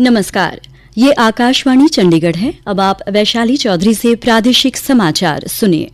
नमस्कार, ये आकाशवाणी चंडीगढ़ है। अब आप वैशाली चौधरी से प्रादेशिक समाचार सुनिए।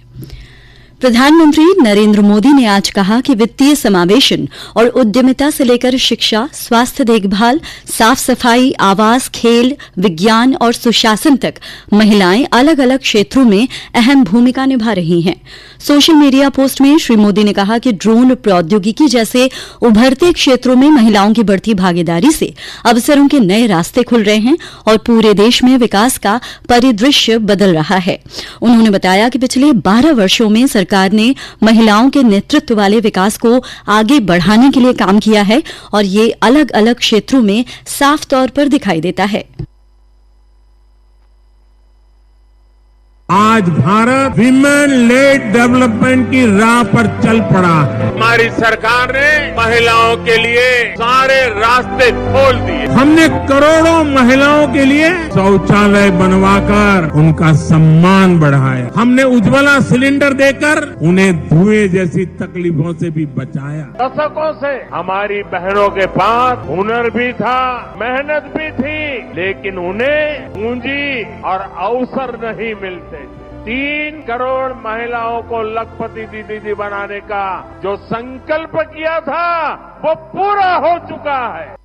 प्रधानमंत्री नरेंद्र मोदी ने आज कहा कि वित्तीय समावेशन और उद्यमिता से लेकर शिक्षा, स्वास्थ्य देखभाल, साफ सफाई, आवास, खेल, विज्ञान और सुशासन तक महिलाएं अलग अलग क्षेत्रों में अहम भूमिका निभा रही हैं। सोशल मीडिया पोस्ट में श्री मोदी ने कहा कि ड्रोन प्रौद्योगिकी जैसे उभरते क्षेत्रों में महिलाओं की बढ़ती भागीदारी से अवसरों के नए रास्ते खुल रहे हैं और पूरे देश में विकास का परिदृश्य बदल रहा है। उन्होंने बताया कि पिछले 12 वर्षों में सरकार ने महिलाओं के नेतृत्व वाले विकास को आगे बढ़ाने के लिए काम किया है और ये अलग अलग क्षेत्रों में साफ तौर पर दिखाई देता है। आज भारत विमेन लेड डेवलपमेंट की राह पर चल पड़ा है। हमारी सरकार ने महिलाओं के लिए सारे रास्ते खोल दिए। हमने करोड़ों महिलाओं के लिए शौचालय बनवाकर उनका सम्मान बढ़ाया। हमने उज्ज्वला सिलेंडर देकर उन्हें धुएं जैसी तकलीफों से भी बचाया। दशकों से हमारी बहनों के पास हुनर भी था, मेहनत भी थी, लेकिन उन्हें पूंजी और अवसर नहीं मिलते। 3 करोड़ महिलाओं को लखपति दीदी बनाने का जो संकल्प किया था वो पूरा हो चुका है।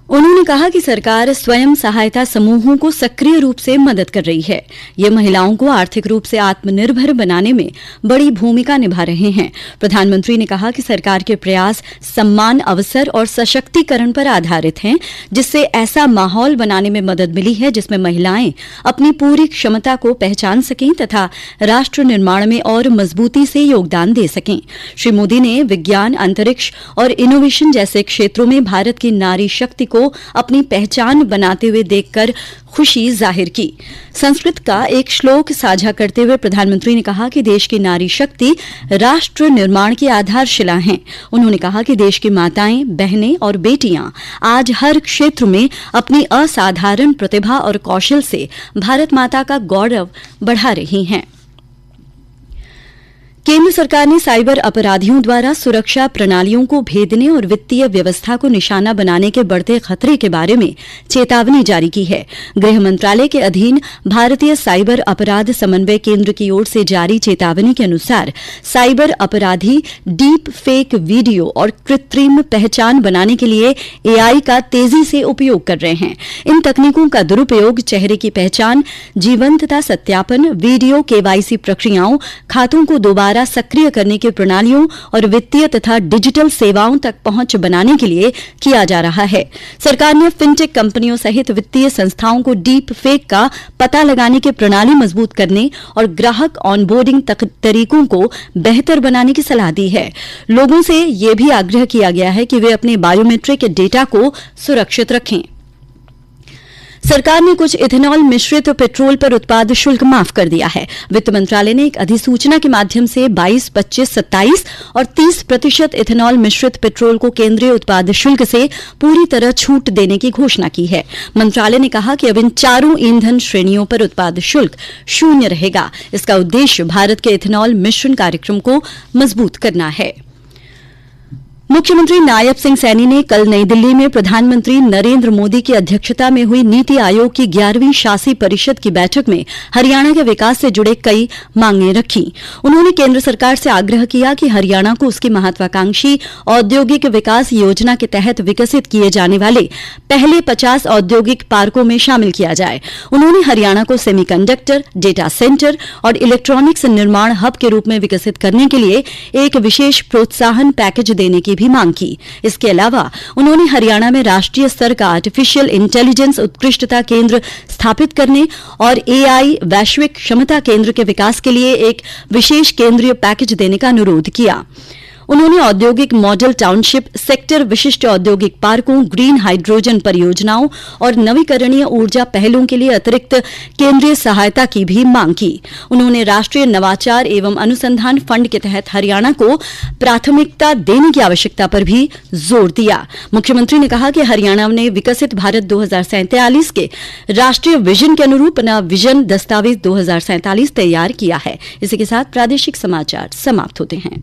उन्होंने कहा कि सरकार स्वयं सहायता समूहों को सक्रिय रूप से मदद कर रही है। ये महिलाओं को आर्थिक रूप से आत्मनिर्भर बनाने में बड़ी भूमिका निभा रहे हैं। प्रधानमंत्री ने कहा कि सरकार के प्रयास सम्मान, अवसर और सशक्तिकरण पर आधारित हैं, जिससे ऐसा माहौल बनाने में मदद मिली है जिसमें महिलाएं अपनी पूरी क्षमता को पहचान सकें तथा राष्ट्र निर्माण में और मजबूती से योगदान दे सकें। श्री मोदी ने विज्ञान, अंतरिक्ष और इनोवेशन जैसे क्षेत्रों में भारत की नारी शक्ति को अपनी पहचान बनाते हुए देखकर खुशी जाहिर की। संस्कृत का एक श्लोक साझा करते हुए प्रधानमंत्री ने कहा कि देश की नारी शक्ति राष्ट्र निर्माण की आधारशिला हैं। उन्होंने कहा कि देश की माताएं, बहनें और बेटियां आज हर क्षेत्र में अपनी असाधारण प्रतिभा और कौशल से भारत माता का गौरव बढ़ा रही हैं। केंद्र सरकार ने साइबर अपराधियों द्वारा सुरक्षा प्रणालियों को भेदने और वित्तीय व्यवस्था को निशाना बनाने के बढ़ते खतरे के बारे में चेतावनी जारी की है। गृह मंत्रालय के अधीन भारतीय साइबर अपराध समन्वय केंद्र की ओर से जारी चेतावनी के अनुसार साइबर अपराधी डीप फेक वीडियो और कृत्रिम पहचान बनाने के लिए एआई का तेजी से उपयोग कर रहे हैं। इन तकनीकों का दुरुपयोग चेहरे की पहचान, जीवंतता सत्यापन, वीडियो केवाईसी प्रक्रियाओं, खातों को दोबारा सक्रिय करने की प्रणालियों और वित्तीय तथा डिजिटल सेवाओं तक पहुंच बनाने के लिए किया जा रहा है। सरकार ने फिनटेक कंपनियों सहित वित्तीय संस्थाओं को डीप फेक का पता लगाने की प्रणाली मजबूत करने और ग्राहक ऑनबोर्डिंग तरीकों को बेहतर बनाने की सलाह दी है। लोगों से यह भी आग्रह किया गया है कि वे अपने बायोमेट्रिक डेटा को सुरक्षित रखें। सरकार ने कुछ इथेनॉल मिश्रित पेट्रोल पर उत्पाद शुल्क माफ कर दिया है। वित्त मंत्रालय ने एक अधिसूचना के माध्यम से 22, 25, 27 और 30% इथेनॉल मिश्रित पेट्रोल को केंद्रीय उत्पाद शुल्क से पूरी तरह छूट देने की घोषणा की है। मंत्रालय ने कहा कि अब इन चारों ईंधन श्रेणियों पर उत्पाद शुल्क 0 रहेगा। इसका उद्देश्य भारत के इथेनॉल मिश्रण कार्यक्रम को मजबूत करना है। मुख्यमंत्री नायब सिंह सैनी ने कल नई दिल्ली में प्रधानमंत्री नरेंद्र मोदी की अध्यक्षता में हुई नीति आयोग की 11वीं शासी परिषद की बैठक में हरियाणा के विकास से जुड़े कई मांगें रखी। उन्होंने केंद्र सरकार से आग्रह किया कि हरियाणा को उसकी महत्वाकांक्षी औद्योगिक विकास योजना के तहत विकसित किए जाने वाले पहले 50 औद्योगिक पार्कों में शामिल किया जाए। उन्होंने हरियाणा को सेमीकंडक्टर, डेटा सेंटर और इलेक्ट्रॉनिक्स निर्माण हब के रूप में विकसित करने के लिए एक विशेष प्रोत्साहन पैकेज देने की भी मांग की। इसके अलावा उन्होंने हरियाणा में राष्ट्रीय स्तर का आर्टिफिशियल इंटेलिजेंस उत्कृष्टता केंद्र स्थापित करने और एआई वैश्विक क्षमता केंद्र के विकास के लिए एक विशेष केंद्रीय पैकेज देने का अनुरोध किया। उन्होंने औद्योगिक मॉडल टाउनशिप, सेक्टर विशिष्ट औद्योगिक पार्कों, ग्रीन हाइड्रोजन परियोजनाओं और नवीकरणीय ऊर्जा पहलों के लिए अतिरिक्त केंद्रीय सहायता की भी मांग की। उन्होंने राष्ट्रीय नवाचार एवं अनुसंधान फंड के तहत हरियाणा को प्राथमिकता देने की आवश्यकता पर भी जोर दिया। मुख्यमंत्री ने कहा कि हरियाणा ने विकसित भारत 2047 के राष्ट्रीय विजन के अनुरूप अपना विजन दस्तावेज 2047 तैयार किया है। इसी के साथ प्रादेशिक समाचार समाप्त होते हैं।